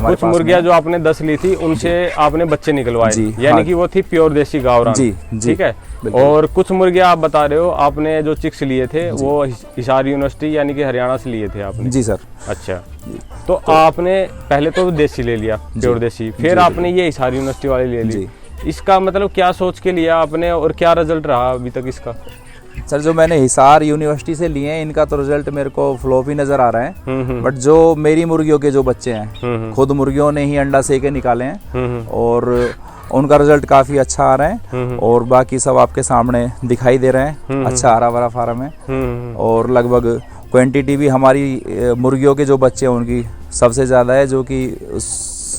हमारे कुछ मुर्गियां जो आपने 10 ली थी उनसे आपने बच्चे निकलवाए, यानी कि वो थी प्योर देसी गावरान। जी, ठीक है। और कुछ मुर्गियां आप बता रहे हो आपने जो चिक्स लिए थे वो हिसार यूनिवर्सिटी यानी कि हरियाणा से लिए थे आपने। जी सर। अच्छा, तो आपने पहले तो देसी ले लिया, प्योर देसी, फिर आपने ये हिसार यूनिवर्सिटी वाली ले ली। इसका मतलब क्या सोच के लिया आपने और क्या रिजल्ट रहा अभी तक इसका? सर जो मैंने हिसार यूनिवर्सिटी से लिए हैं इनका तो रिजल्ट मेरे को फ्लॉप ही नज़र आ रहा है, बट जो मेरी मुर्गियों के जो बच्चे हैं खुद मुर्गियों ने ही अंडा से के निकाले हैं और उनका रिजल्ट काफ़ी अच्छा आ रहा है। और बाकी सब आपके सामने दिखाई दे रहे हैं, अच्छा हरा भरा फार्म है। और लगभग क्वांटिटी भी हमारी मुर्गियों के जो बच्चे हैं उनकी सबसे ज़्यादा है, जो कि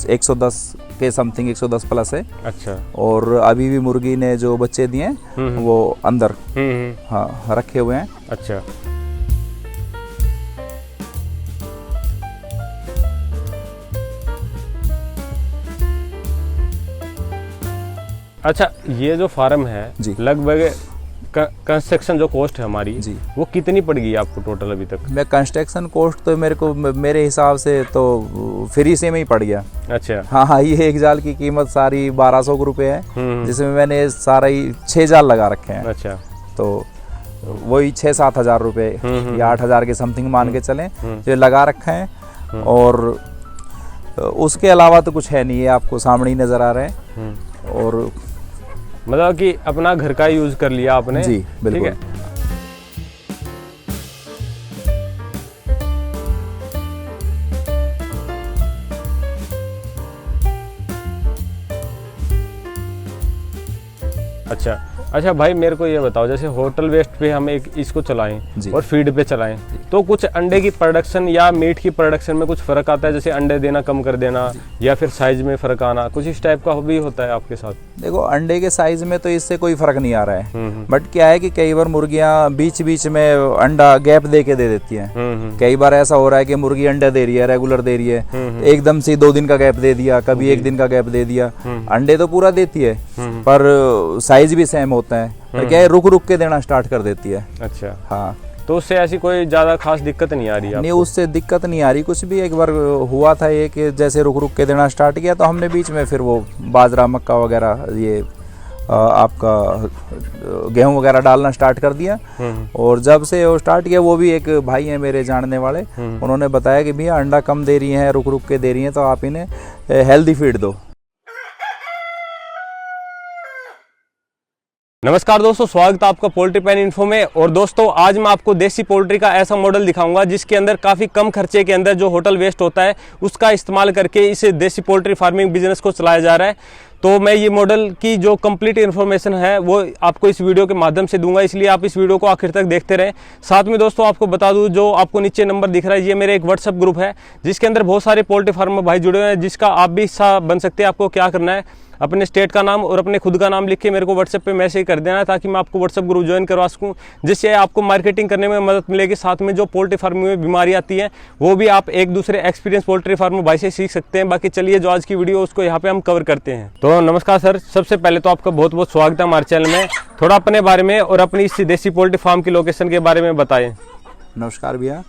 110 के समथिंग 110 प्लस है। अच्छा। और अभी भी मुर्गी ने जो बच्चे दिए वो अंदर हाँ रखे हुए हैं। अच्छा। अच्छा, ये जो फार्म है लगभग कंस्ट्रक्शन जो कॉस्ट है हमारी वो कितनी पड़ गई आपको टोटल अभी तक? मैं कंस्ट्रक्शन कॉस्ट तो मेरे हिसाब से तो फ्री से में ही पड़ गया। अच्छा। हाँ, ये एक जाल की कीमत सारी 1200 रुपये है, जिसमें मैंने सारा ही 6 जाल लगा रखे हैं। अच्छा। तो वही 6-7 हज़ार रुपये या 8 हज़ार के समथिंग मान के चलें जो लगा रखे हैं। और उसके अलावा तो कुछ है नहीं, है आपको सामने ही नज़र आ रहा है। और मतलब कि अपना घर का यूज कर लिया आपने। जी बिल्कुल। ठीक है। अच्छा अच्छा भाई, मेरे को ये बताओ, जैसे होटल वेस्ट पे हम एक इसको चलाएं और फीड पे चलाएं तो कुछ अंडे की प्रोडक्शन या मीट की प्रोडक्शन में कुछ फर्क आता है? जैसे अंडे देना कम कर देना या फिर साइज में फर्क आना, कुछ इस टाइप का भी होता है आपके साथ? देखो, अंडे के साइज में तो इससे कोई फर्क नहीं आ रहा है, बट क्या है कि कई बार मुर्गियां बीच बीच में अंडा गैप दे के दे देती हैं। कई बार ऐसा हो रहा है कि मुर्गी अंडा दे रही है, रेगुलर दे रही है, एकदम से 2 दिन का गैप दे दिया, कभी 1 दिन का गैप दे दिया। अंडे तो पूरा देती है पर साइज भी सेम होता है, पर क्या है रुक रुक के देना स्टार्ट कर देती है। अच्छा। हाँ, तो उससे ऐसी कोई ज़्यादा खास दिक्कत नहीं आ रही है? नहीं, उससे दिक्कत नहीं आ रही कुछ भी। एक बार हुआ था ये कि जैसे रुक रुक के देना स्टार्ट किया तो हमने बीच में फिर वो बाजरा मक्का वगैरह ये आपका गेहूं वगैरह डालना स्टार्ट कर दिया। और जब से वो स्टार्ट किया, वो भी एक भाई हैं मेरे जानने वाले, उन्होंने बताया कि भैया अंडा कम दे रही हैं, रुक रुक के दे रही हैं, तो आप इन्हें हेल्दी फीड दो। नमस्कार दोस्तों, स्वागत है आपका पोल्ट्री पैन इन्फो में। और दोस्तों, आज मैं आपको देसी पोल्ट्री का ऐसा मॉडल दिखाऊंगा जिसके अंदर काफ़ी कम खर्चे के अंदर जो होटल वेस्ट होता है उसका इस्तेमाल करके इस देसी पोल्ट्री फार्मिंग बिजनेस को चलाया जा रहा है। तो मैं ये मॉडल की जो कंप्लीट इन्फॉर्मेशन है वो आपको इस वीडियो के माध्यम से दूंगा, इसलिए आप इस वीडियो को आखिर तक देखते रहें। साथ में दोस्तों आपको बता दूं, जो आपको नीचे नंबर दिख रहा है, ये मेरे एक व्हाट्सएप ग्रुप है जिसके अंदर बहुत सारे पोल्ट्री फार्मर भाई जुड़े हुए हैं, जिसका आप भी हिस्सा बन सकते हैं। आपको क्या करना है, अपने स्टेट का नाम और अपने खुद का नाम लिख के मेरे को व्हाट्सएप पे मैसेज कर देना है, ताकि मैं आपको व्हाट्सएप ग्रुप ज्वाइन करवा सकूं, जिससे आपको मार्केटिंग करने में मदद मिलेगी। साथ में जो पोल्ट्री फार्मिंग में बीमारी आती है वो भी आप एक दूसरे एक्सपीरियंस पोल्ट्री फार्मर भाई से सीख सकते हैं। बाकी चलिए, जो आज की वीडियो उसको यहाँ पे हम कवर करते हैं। तो नमस्कार सर, सबसे पहले तो आपका बहुत बहुत स्वागत है हमारे चैनल में। थोड़ा अपने बारे में और अपनी इस देसी पोल्ट्री फार्म की लोकेशन के बारे में बताएं। नमस्कार भैया,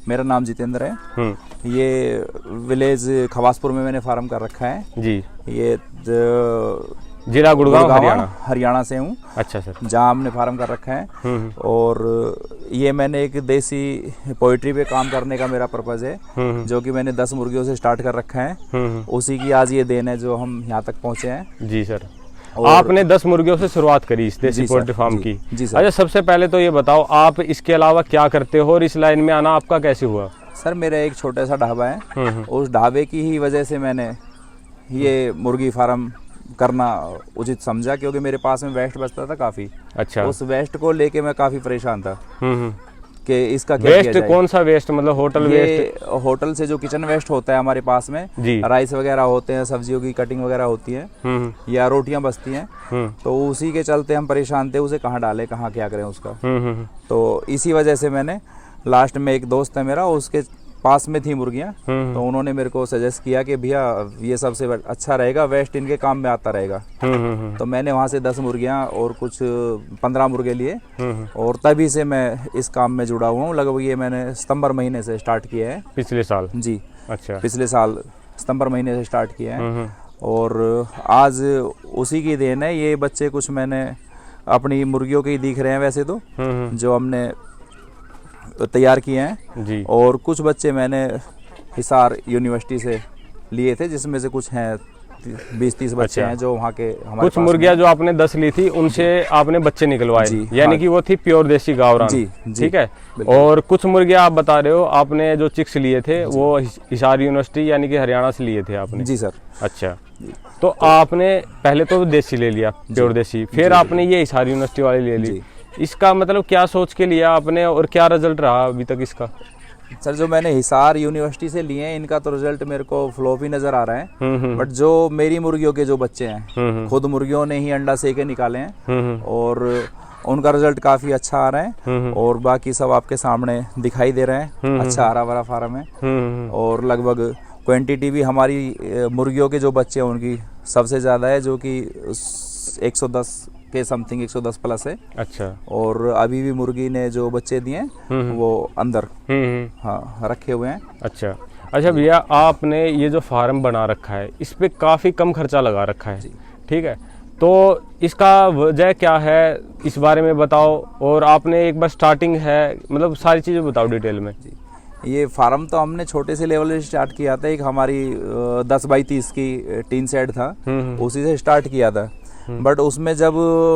मेरा नाम जितेंद्र है। ये विलेज खवासपुर में मैंने फार्म कर रखा है जी। ये जिला गुड़गांव हरियाणा से हूँ। अच्छा सर। जहाँ हमने फार्म कर रखा है। और ये मैंने एक देसी पोल्ट्री पे काम करने का मेरा पर्पज़ है, जो कि मैंने 10 मुर्गियों से स्टार्ट कर रखा है। उसी की आज ये देन है जो हम यहाँ तक पहुँचे हैं। जी सर। आपने 10 मुर्गियों से शुरुआत करी इस देसी पोल्ट्री फार्म की। जी सर। अच्छा, सबसे पहले तो ये बताओ, आप इसके अलावा क्या करते हो और इस लाइन में आना आपका कैसे हुआ? सर, मेरा एक छोटा सा ढाबा है, उस ढाबे की ही वजह से मैंने ये मुर्गी फार्म करना उचित समझा, क्योंकि मेरे पास में वेस्ट बचता था काफ़ी। अच्छा। उस वेस्ट को लेके मैं काफ़ी परेशान था कि इसका क्या वेस्ट किया जाए। कौन सा वेस्ट? मतलब होटल वेस्ट? होटल से जो किचन वेस्ट होता है हमारे पास में, राइस वगैरह होते हैं, सब्जियों की कटिंग वगैरह होती है या रोटियां बचती हैं, तो उसी के चलते हम परेशान थे, उसे कहाँ डालें, कहाँ क्या करें उसका। तो इसी वजह से मैंने लास्ट में, एक दोस्त है मेरा, उसके पास में थी मुर्गियां, तो उन्होंने मेरे को सजेस्ट किया कि भैया ये सबसे अच्छा रहेगा, वेस्ट इनके काम में आता रहेगा। तो मैंने वहाँ से 10 मुर्गियां और कुछ 15 मुर्गे लिए, और तभी से मैं इस काम में जुड़ा हुआ हूँ। लगभग ये मैंने सितंबर महीने से स्टार्ट किया है, पिछले साल। जी। अच्छा। पिछले साल सितंबर महीने से स्टार्ट किया है। और आज उसी की देन है, ये बच्चे कुछ मैंने अपनी मुर्गियों के ही दिख रहे हैं वैसे तो, जो हमने तैयार किए हैं जी। और कुछ बच्चे मैंने हिसार यूनिवर्सिटी से लिए थे, जिसमें से कुछ हैं 20-30 बच्चे हैं जो वहाँ के हमारे कुछ मुर्गियां जो आपने 10 ली थी उनसे आपने बच्चे निकलवाए, यानी कि वो थी प्योर देसी गावरान। जी, ठीक है। और कुछ मुर्गियां आप बता रहे हो आपने जो चिक्स लिए थे वो हिसार यूनिवर्सिटी यानी कि हरियाणा से लिए थे आपने? जी सर। अच्छा, तो आपने पहले तो देसी ले लिया, प्योर देसी, फिर आपने ये हिसार यूनिवर्सिटी वाली ले ली। इसका मतलब क्या सोच के लिया आपने और क्या रिजल्ट रहा अभी तक इसका? सर जो मैंने हिसार यूनिवर्सिटी से लिए हैं इनका तो रिजल्ट मेरे को फ्लॉप ही नजर आ रहा है, बट जो मेरी मुर्गियों के जो बच्चे हैं खुद मुर्गियों ने ही अंडा सेके निकाले हैं और उनका रिजल्ट काफी अच्छा आ रहा है। और बाकी सब आपके सामने दिखाई दे रहे हैं, अच्छा हरा भरा फार्म है और लगभग क्वांटिटी भी हमारी मुर्गियों के जो बच्चे हैं उनकी सबसे ज़्यादा है, जो कि 110 के समथिंग 110 प्लस है। अच्छा। और अभी भी मुर्गी ने जो बच्चे दिए हैं वो अंदर हाँ रखे हुए हैं। अच्छा अच्छा भैया, आपने ये जो फार्म बना रखा है इस पे काफ़ी कम खर्चा लगा रखा है, ठीक है, तो इसका वजह क्या है इस बारे में बताओ। और आपने एक बार स्टार्टिंग है मतलब सारी चीज़ें बताओ डिटेल में। ये फार्म तो हमने छोटे से लेवल से स्टार्ट किया था, एक हमारी 10 बाई 30 की टीन सेट था, उसी से स्टार्ट किया था। बट उसमें जब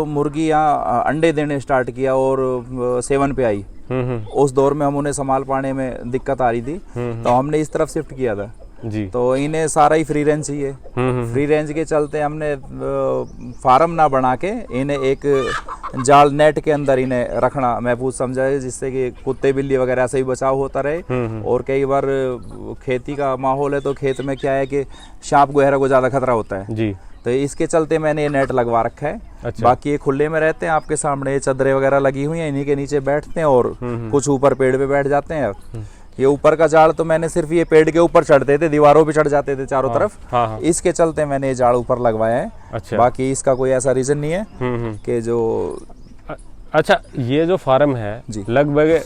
मुर्गी यहाँ अंडे देने स्टार्ट किया और 7 पे आई, उस दौर में हम उन्हें संभाल पाने में दिक्कत आ रही थी, तो हमने इस तरफ शिफ्ट किया था जी। तो इन्हें सारा ही फ्री रेंज चाहिए। फ्री रेंज के चलते हमने फार्म ना बना के इन्हें एक जाल नेट के अंदर इन्हें रखना महफूज समझा है, जिससे कि कुत्ते बिल्ली वगैरह से भी बचाव होता रहे। और कई बार खेती का माहौल है तो खेत में क्या है कि सांप वगैरह को ज़्यादा खतरा होता है जी, तो इसके चलते मैंने ये नेट लगवा रखा है। अच्छा। बाकी ये खुले में रहते हैं, आपके सामने ये चादरें वगैरह लगी हुई हैं, इन्हीं के नीचे बैठते हैं और कुछ ऊपर पेड़ पे बैठ जाते हैं। ये ऊपर का जाल तो मैंने सिर्फ ये पेड़ के ऊपर चढ़ते थे, दीवारों पे चढ़ जाते थे चारों तरफ। हाँ। इसके चलते मैंने ये जाल ऊपर लगवाया है। अच्छा। बाकी इसका कोई ऐसा रीजन नहीं है कि जो अच्छा, ये जो फार्म है लगभग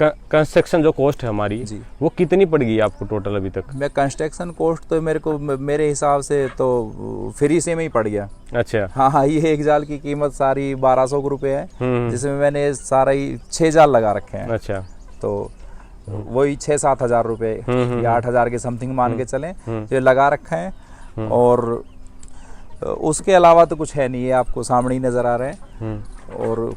कंस्ट्रक्शन जो कॉस्ट है हमारी वो कितनी पड़ गई आपको टोटल अभी तक? मैं कंस्ट्रक्शन कॉस्ट तो मेरे हिसाब से तो फ्री से में ही पड़ गया। अच्छा। हाँ, ये एक जाल की कीमत सारी 1200 रुपये है, जिसमें मैंने सारा ही 6 जाल लगा रखे हैं। अच्छा। तो वही 6-7 हजार रुपये या 8 हजार के समथिंग मान के चलें, तो ये लगा रखा है। और उसके अलावा तो कुछ है नहीं, ये आपको सामने ही नजर आ रहा है। और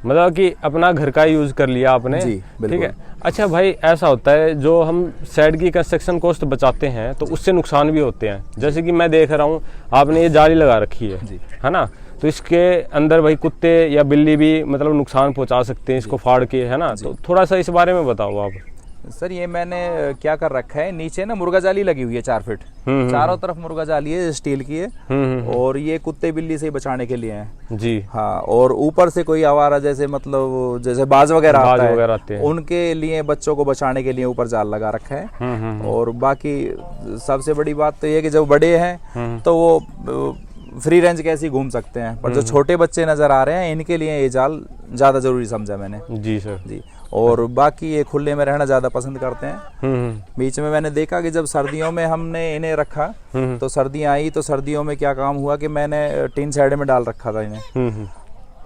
मतलब कि अपना घर का यूज कर लिया आपने, ठीक है। अच्छा भाई, ऐसा होता है जो हम शेड की कंस्ट्रक्शन कॉस्ट बचाते हैं तो उससे नुकसान भी होते हैं। जैसे कि मैं देख रहा हूँ आपने ये जाली लगा रखी है ना, तो इसके अंदर भाई कुत्ते या बिल्ली भी मतलब नुकसान पहुंचा सकते हैं इसको फाड़ के, है ना। तो थोड़ा सा इस बारे में बताओ आप। सर ये मैंने क्या कर रखा है, नीचे ना मुर्गा जाली लगी हुई है 4 फीट, चारों तरफ मुर्गा जाली है, स्टील की है। और ये कुत्ते बिल्ली से बचाने के लिए है जी। हाँ, और ऊपर से कोई आवारा जैसे मतलब जैसे बाज वगैरह आते हैं, उनके लिए बच्चों को बचाने के लिए ऊपर जाल लगा रखा है। और बाकी सबसे बड़ी बात तो ये कि जब बड़े हैं तो वो फ्री रेंज कैसे घूम सकते हैं, पर जो छोटे बच्चे नजर आ रहे हैं इनके लिए ये जाल ज्यादा जरूरी समझा मैंने जी सर जी। और बाकी ये खुले में रहना ज्यादा पसंद करते हैं। बीच में मैंने देखा कि जब सर्दियों में हमने इन्हें रखा तो सर्दियां आई, तो सर्दियों में क्या काम हुआ कि मैंने टीन शेड में डाल रखा था इन्हें।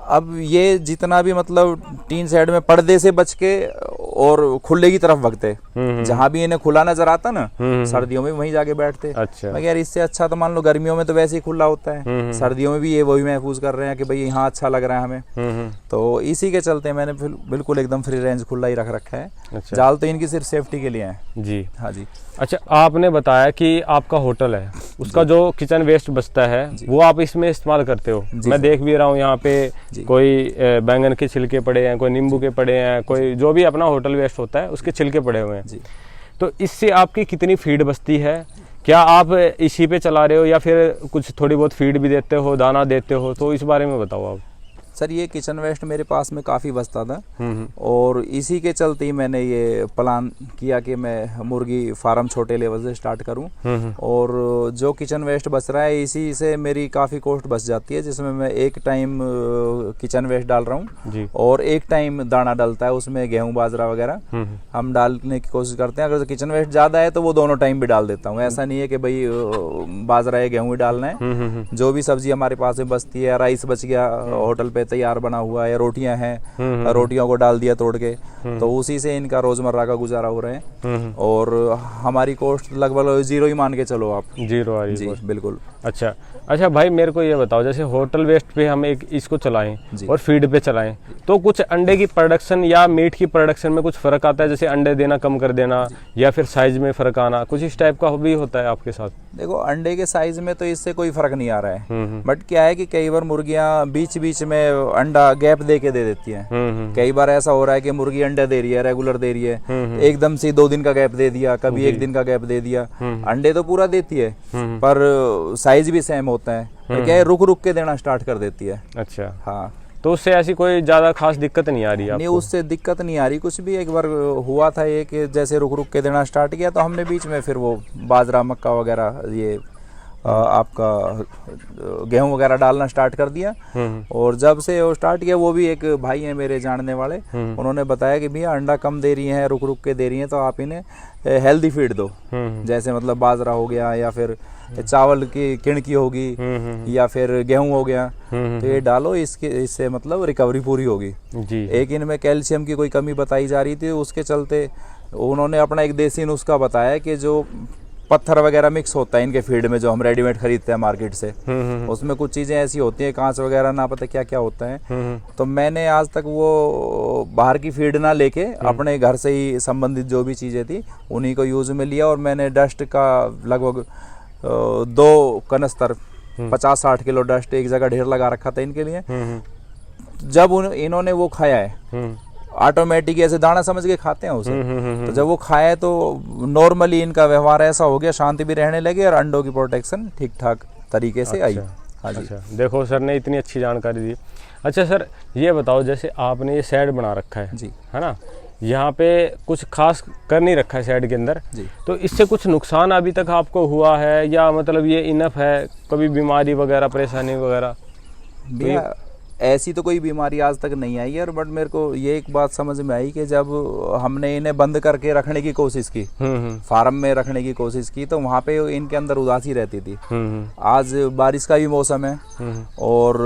अब ये जितना भी मतलब टीन शेड में पर्दे से बच के और खुले की तरफ भगते, जहां भी इन्हें खुला नजर आता ना सर्दियों में वहीं जाके बैठते। अच्छा। मैं यार इससे अच्छा तो मान लो गर्मियों में तो वैसे ही खुला होता है, सर्दियों में भी ये वही महफूज कर रहे हैं कि भाई यहाँ अच्छा लग रहा है हमें। तो इसी के चलते मैंने बिल्कुल एकदम फ्री रेंज खुला ही रख रखा है। अच्छा। जाल तो इनकी सिर्फ सेफ्टी के लिए है जी। हाँ जी। अच्छा, आपने बताया कि आपका होटल है, उसका जो किचन वेस्ट बचता है वो आप इसमें इस्तेमाल करते हो। मैं देख भी रहा हूँ यहाँ पे कोई बैंगन के छिलके पड़े हैं, कोई नींबू के पड़े हैं, कोई जो भी अपना होटल वेस्ट होता है उसके छिलके पड़े हुए हैं। तो इससे आपकी कितनी फीड बचती है? क्या आप इसी पे चला रहे हो या फिर कुछ थोड़ी बहुत फीड भी देते हो, दाना देते हो? तो इस बारे में बताओ आप। सर ये किचन वेस्ट मेरे पास में काफ़ी बचता था और इसी के चलते ही मैंने ये प्लान किया कि मैं मुर्गी फार्म छोटे लेवल से स्टार्ट करूं। और जो किचन वेस्ट बच रहा है इसी से मेरी काफ़ी कॉस्ट बच जाती है, जिसमें मैं एक टाइम किचन वेस्ट डाल रहा हूँ और एक टाइम दाना डलता है, उसमें गेहूँ बाजरा वगैरह हम डालने की कोशिश करते हैं। अगर किचन वेस्ट ज़्यादा है तो वो दोनों टाइम भी डाल देता हूँ। ऐसा नहीं है कि भाई बाजरा या गेहूँ ही डालना है। जो भी सब्जी हमारे पास में बचती है, राइस बच गया होटल पे तैयार बना हुआ है, रोटियां हैं, रोटियों को डाल दिया तोड़ के, तो उसी से इनका रोजमर्रा का गुजारा हो रहा है। और हमारी कॉस्ट लगभग 0 ही मान के चलो आप। 0 आ रही जी बिल्कुल। अच्छा भाई मेरे को ये बताओ, जैसे होटल वेस्ट पे हम एक इसको चलाएं और फीड पे चलाएं तो कुछ अंडे की प्रोडक्शन या मीट की प्रोडक्शन में कुछ फ़र्क आता है, जैसे अंडे देना कम कर देना या फिर साइज में फ़र्क आना, कुछ इस टाइप का भी होता है आपके साथ? देखो अंडे के साइज में तो इससे कोई फ़र्क नहीं आ रहा है, बट क्या है कि कई बार मुर्गियां बीच बीच में अंडा गैप दे के दे देती हैं। कई बार ऐसा हो रहा है कि मुर्गी अंडा दे रही है, रेगुलर दे रही है, एकदम से 2 दिन का गैप दे दिया, कभी 1 दिन का गैप दे दिया। अंडे तो पूरा देती है पर साइज भी सेम होता है, पर क्या है रुक रुक के देना स्टार्ट कर देती है। अच्छा हाँ, तो उससे ऐसी कोई ज़्यादा खास दिक्कत नहीं आ रही आपको? नहीं, उससे दिक्कत नहीं आ रही कुछ भी। एक बार हुआ था ये कि जैसे रुक रुक के देना स्टार्ट किया तो हमने बीच में फिर वो बाजरा मक्का वगैरह ये आपका गेहूं वगैरह डालना स्टार्ट कर दिया। और जब से वो स्टार्ट किया, वो भी एक भाई हैं मेरे जानने वाले, उन्होंने बताया कि भैया अंडा कम दे रही हैं, रुक रुक के दे रही हैं, तो आप इन्हें हेल्दी फीड दो, जैसे मतलब बाजरा हो गया या फिर चावल की किणकी होगी या फिर गेहूं हो गया, तो ये डालो, इससे मतलब रिकवरी पूरी होगी जी। एक इनमें कैल्शियम की कोई कमी बताई जा रही थी, उसके चलते उन्होंने अपना एक देसी नुस्खा बताया कि जो पत्थर वगैरह मिक्स होता है इनके फीड में, जो हम रेडीमेड खरीदते हैं मार्केट से, उसमें कुछ चीज़ें ऐसी होती हैं, कांच वगैरह ना पता क्या क्या होता है। तो मैंने आज तक वो बाहर की फीड ना लेके अपने घर से ही संबंधित जो भी चीज़ें थी उन्हीं को यूज़ में लिया। और मैंने डस्ट का लगभग 2 कनस्तर 50-60 किलो डस्ट एक जगह ढेर लगा रखा था इनके लिए। जब इन्होंने वो खाया है, ऑटोमेटिक ऐसे दाना समझ के खाते हैं उसे, तो जब वो खाए तो नॉर्मली इनका व्यवहार ऐसा हो गया, शांति भी रहने लगे और अंडों की प्रोटेक्शन ठीक ठाक तरीके से आई। हाँ जी। अच्छा, देखो सर ने इतनी अच्छी जानकारी दी। अच्छा सर ये बताओ, जैसे आपने ये शेड बना रखा है जी, है ना, यहाँ पे कुछ खास कर नहीं रखा है शेड के अंदर जी, तो इससे कुछ नुकसान अभी तक आपको हुआ है या मतलब ये इनफ है, कभी बीमारी वगैरह परेशानी वगैरह? ऐसी तो कोई बीमारी आज तक नहीं आई है। बट मेरे को ये एक बात समझ में आई कि जब हमने इन्हें बंद करके रखने की कोशिश की, फार्म में रखने की कोशिश की, तो वहाँ पे इनके अंदर उदासी रहती थी। आज बारिश का भी मौसम है और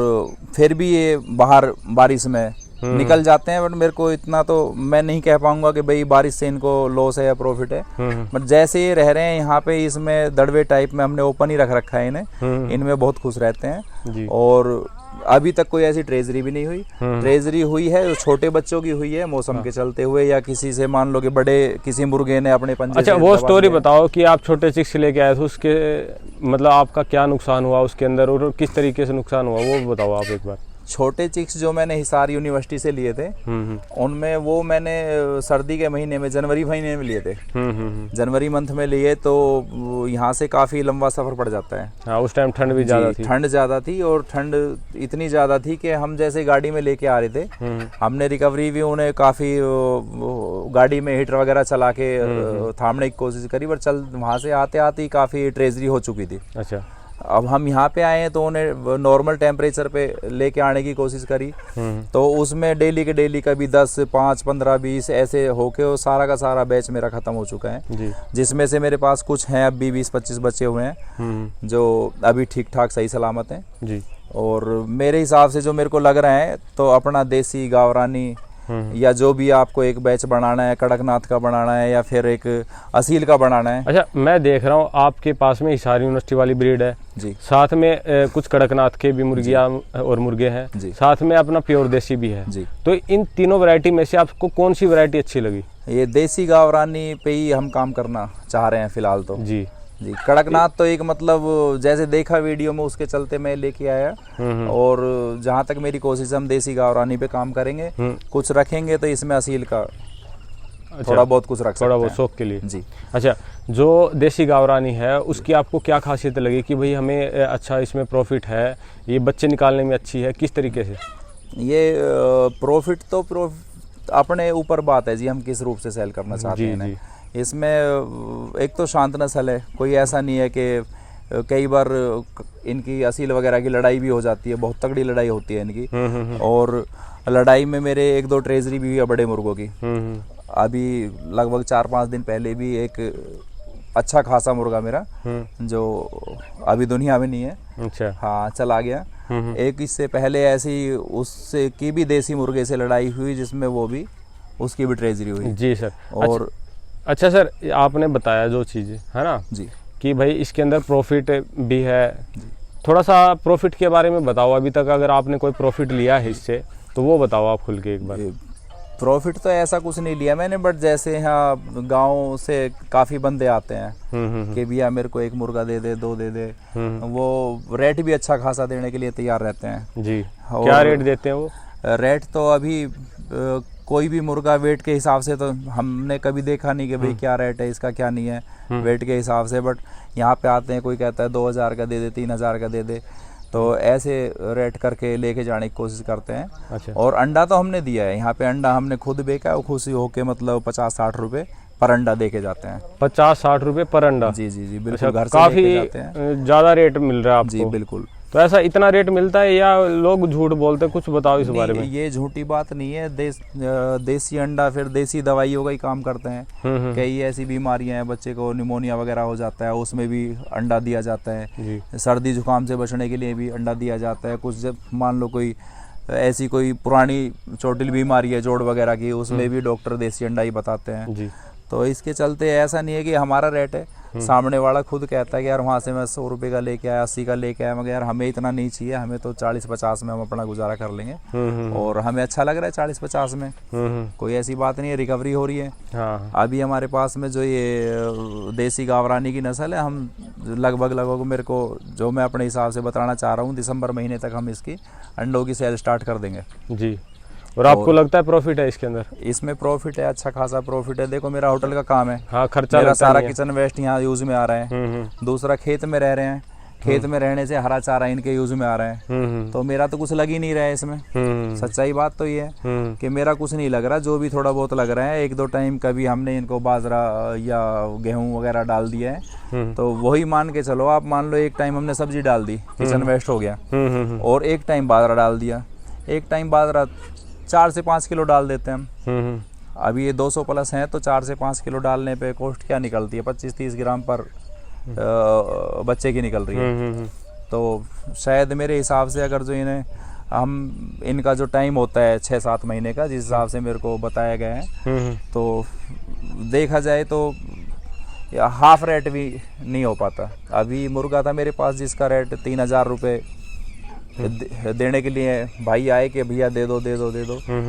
फिर भी ये बाहर बारिश में निकल जाते हैं। बट मेरे को इतना तो मैं नहीं कह पाऊंगा कि भाई बारिश से इनको लॉस है या प्रॉफिट है। बट जैसे ये रह रहे हैं यहाँ पे, इसमें दड़बे टाइप में हमने ओपन ही रख रखा है इन्हें, इनमें बहुत खुश रहते हैं। और अभी तक कोई ऐसी ट्रेजरी भी नहीं हुई। ट्रेजरी हुई है जो छोटे बच्चों की हुई है मौसम के चलते हुए, या किसी से मान लो कि बड़े किसी मुर्गे ने अपने पंजे। अच्छा, वो स्टोरी बताओ कि आप छोटे चिक्स लेके आए थे, उसके मतलब आपका क्या नुकसान हुआ उसके अंदर और किस तरीके से नुकसान हुआ वो बताओ आप एक बार। छोटे चिक्स जो मैंने हिसार यूनिवर्सिटी से लिए थे, उनमें वो मैंने सर्दी के महीने में, जनवरी महीने में लिए थे। जनवरी मंथ में लिए तो यहाँ से काफ़ी लंबा सफ़र पड़ जाता है। हाँ, उस टाइम ठंड भी ज़्यादा थी। ठंड ज़्यादा थी और ठंड इतनी ज़्यादा थी कि हम जैसे गाड़ी में लेके आ रहे थे, हमने रिकवरी भी उन्हें काफ़ी गाड़ी में हीटर वगैरह चला के थामने की कोशिश करी, पर वहाँ से आते आते ही काफ़ी ट्रेजरी हो चुकी थी। अच्छा, अब हम यहाँ पे आए हैं तो उन्हें नॉर्मल टेम्परेचर पे लेके आने की कोशिश करी, तो उसमें डेली के डेली कभी 10, 5, 15, 20 ऐसे होके वो सारा का सारा बैच मेरा ख़त्म हो चुका है। जिसमें से मेरे पास कुछ हैं अब भी 20-25 बचे हुए हैं जो अभी ठीक ठाक सही सलामत हैं जी। और मेरे हिसाब से जो मेरे को लग रहा है तो अपना देसी गावरानी या जो भी आपको एक बैच बनाना है, कड़कनाथ का बनाना है या फिर एक असील का बनाना है। अच्छा, मैं देख रहा हूँ आपके पास में हिसार यूनिवर्सिटी वाली ब्रीड है जी, साथ में कुछ कड़कनाथ के भी मुर्गियाँ और मुर्गे हैं जी, साथ में अपना प्योर देसी भी है जी। तो इन तीनों वैरायटी में से आपको कौन सी वैरायटी अच्छी लगी? ये देसी गावरानी पे ही हम काम करना चाह रहे हैं फिलहाल तो जी। कड़कनाथ तो एक मतलब जैसे देखा वीडियो में उसके चलते मैं लेके आया, और जहाँ तक मेरी कोशिश हम देसी गावरानी पे काम करेंगे, कुछ रखेंगे तो इसमें असील का थोड़ा बहुत कुछ रख सकते हैं, थोड़ा बहुत शौक के लिए जी। अच्छा, जो देसी गावरानी है उसकी आपको क्या खासियत लगी कि भाई हमें अच्छा इसमें प्रॉफिट है, ये बच्चे निकालने में अच्छी है, किस तरीके से? ये प्रॉफिट तो अपने ऊपर बात है जी, हम किस रूप से सेल करना चाहते हैं ना। इसमें एक तो शांत नस्ल है, कोई ऐसा नहीं है कि कई बार इनकी असील वगैरह की लड़ाई भी हो जाती है, बहुत तगड़ी लड़ाई होती है इनकी। और लड़ाई में मेरे 1-2 ट्रेजरी भी हुई है बड़े मुर्गों की। अभी लगभग 4-5 दिन पहले भी एक अच्छा खासा मुर्गा मेरा जो अभी दुनिया में नहीं है, अच्छा, हाँ, चला गया। एक इससे पहले ऐसी उससे की भी देसी मुर्गे से लड़ाई हुई जिसमें वो भी उसकी भी ट्रेजरी हुई। जी सर। और अच्छा सर, आपने बताया जो चीज़ें है ना जी कि भाई इसके अंदर प्रॉफिट भी है, थोड़ा सा प्रॉफिट के बारे में बताओ। अभी तक अगर आपने कोई प्रॉफिट लिया है इससे तो वो बताओ आप खुल के एक बार। प्रॉफिट तो ऐसा कुछ नहीं लिया मैंने, बट जैसे यहाँ गांव से काफ़ी बंदे आते हैं कि भैया मेरे को एक मुर्गा दे दे, 2 दे दे, वो रेट भी अच्छा खासा देने के लिए तैयार रहते हैं जी। क्या रेट देते हैं वो? रेट तो अभी कोई भी मुर्गा वेट के हिसाब से तो हमने कभी देखा नहीं कि भाई क्या रेट है इसका, क्या नहीं है वेट के हिसाब से। बट यहाँ पे आते हैं, कोई कहता है 2000 का दे दे, 3000 का दे दे, तो ऐसे रेट करके लेके जाने की कोशिश करते हैं। अच्छा। और अंडा तो हमने दिया है यहाँ पे, अंडा हमने खुद बेचा है, खुशी होके मतलब 50-60 रुपए पर अंडा देके जाते हैं। 50-60 रुपए पर अंडा? जी जी जी बिल्कुल। घर से काफी जाते हैं, ज्यादा रेट मिल रहा है आपको? जी बिल्कुल। तो ऐसा इतना रेट मिलता है या लोग झूठ बोलते हैं? कुछ बताओ इस बारे में। ये झूठी बात नहीं है। देसी अंडा फिर देसी दवाइयों का ही काम करते हैं। कई ऐसी बीमारियां हैं, बच्चे को निमोनिया वगैरह हो जाता है, उसमें भी अंडा दिया जाता है। सर्दी जुकाम से बचने के लिए भी अंडा दिया जाता है। कुछ जब मान लो कोई ऐसी कोई पुरानी चोटिल बीमारी है जोड़ वगैरह की, उसमें भी डॉक्टर देसी अंडा ही बताते हैं जी। तो इसके चलते ऐसा नहीं है कि हमारा रेट है, सामने वाला खुद कहता है कि यार वहाँ से मैं 100 रुपये का लेके आया, 80 का लेके आया, मगर यार हमें इतना नहीं चाहिए, हमें तो 40-50 में हम अपना गुजारा कर लेंगे। और हमें अच्छा लग रहा है 40-50 में, कोई ऐसी बात नहीं है, रिकवरी हो रही है। हाँ। अभी हमारे पास में जो ये देसी गावरानी की नस्ल है, हम लगभग मेरे को जो मैं अपने हिसाब से बताना चाह रहा हूँ, दिसंबर महीने तक हम इसकी अंडों की सेल स्टार्ट कर देंगे जी। और आपको लगता है प्रॉफिट है इसके अंदर? इसमें प्रॉफिट है, अच्छा खासा प्रॉफिट है। देखो मेरा होटल का काम है, हाँ, खर्चा मेरा सारा किचन वेस्ट यहाँ यूज में आ रहा है। दूसरा खेत में रह रहे हैं, खेत में रहने से हरा चारा इनके यूज में आ रहा है, तो मेरा तो कुछ लग ही नहीं रहा है इसमें। सच्चाई बात तो ये है कि मेरा कुछ नहीं लग रहा, जो भी थोड़ा बहुत लग रहा है। 1-2 टाइम कभी हमने इनको बाजरा या गेहूं वगैरह डाल दिया है, तो वही मान के चलो आप। मान लो एक टाइम हमने सब्जी डाल दी, किचन वेस्ट हो गया, और एक टाइम बाजरा डाल दिया। एक टाइम बाजरा 4 से 5 किलो डाल देते हैं हम। अभी ये 200 प्लस हैं, तो 4 से 5 किलो डालने पे कॉस्ट क्या निकलती है? 25-30 ग्राम पर बच्चे की निकल रही है। तो शायद मेरे हिसाब से अगर जो इनका जो टाइम होता है 6-7 महीने का, जिस हिसाब से मेरे को बताया गया है, तो देखा जाए तो हाफ रेट भी नहीं हो पाता। अभी मुर्गा था मेरे पास जिसका रेट 3000 रुपये देने के लिए भाई आए कि भैया दे दो,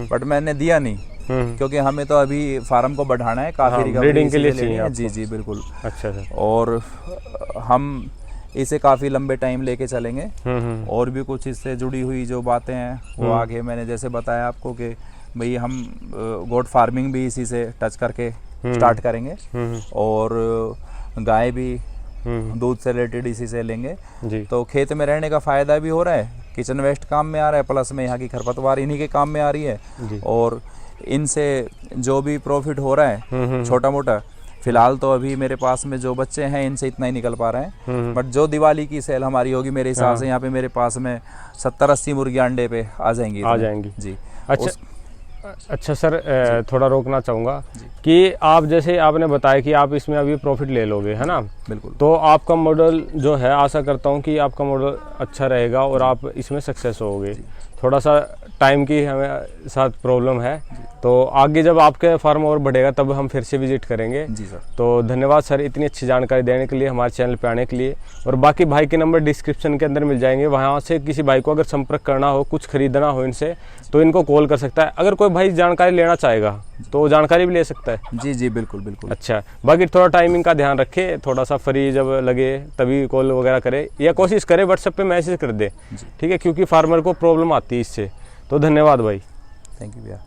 बट मैंने दिया नहीं, क्योंकि हमें तो अभी फार्म को बढ़ाना है, काफी ब्रीडिंग के लिए चाहिए। जी जी बिल्कुल। अच्छा सर। और हम इसे काफी लंबे टाइम लेके चलेंगे। और भी कुछ इससे जुड़ी हुई जो बातें हैं वो आगे मैंने जैसे बताया आपको कि भाई हम गोट फार्मिंग भी इसी से टच करके स्टार्ट करेंगे, और गाय भी दूध से रिलेटेड इसी से लेंगे जी। तो खेत में रहने का फायदा भी हो रहा है, किचन वेस्ट काम में आ रहा है, प्लस में यहाँ की खरपतवार इन्हीं के काम में आ रही है जी। और इनसे जो भी प्रॉफिट हो रहा है छोटा मोटा, फिलहाल तो अभी मेरे पास में जो बच्चे हैं इनसे इतना ही निकल पा रहे हैं, बट जो दिवाली की सेल हमारी होगी मेरे हिसाब से यहाँ पे मेरे पास में 70-80 मुर्गी अंडे पे आ जाएंगी जी। अच्छा सर, थोड़ा रोकना चाहूँगा कि आप जैसे आपने बताया कि आप इसमें अभी प्रॉफिट ले लोगे, है ना? बिल्कुल। तो आपका मॉडल जो है, आशा करता हूँ कि आपका मॉडल अच्छा रहेगा और आप इसमें सक्सेस होगे। थोड़ा सा टाइम की हमें साथ प्रॉब्लम है, तो आगे जब आपके फार्म और बढ़ेगा तब हम फिर से विजिट करेंगे जी सर। तो धन्यवाद सर इतनी अच्छी जानकारी देने के लिए, हमारे चैनल पे आने के लिए। और बाकी भाई के नंबर डिस्क्रिप्शन के अंदर मिल जाएंगे, वहाँ से किसी भाई को अगर संपर्क करना हो, कुछ खरीदना हो इनसे, तो इनको कॉल कर सकता है। अगर कोई भाई जानकारी लेना चाहेगा तो जानकारी भी ले सकता है? जी जी बिल्कुल बिल्कुल। अच्छा, बाकी थोड़ा टाइमिंग का ध्यान रखे, थोड़ा सा फ्री जब लगे तभी कॉल वगैरह करे, या कोशिश करे व्हाट्सएप पे मैसेज कर दे, ठीक है? क्योंकि फार्मर को प्रॉब्लम आती है इससे। तो धन्यवाद भाई। थैंक यू भैया।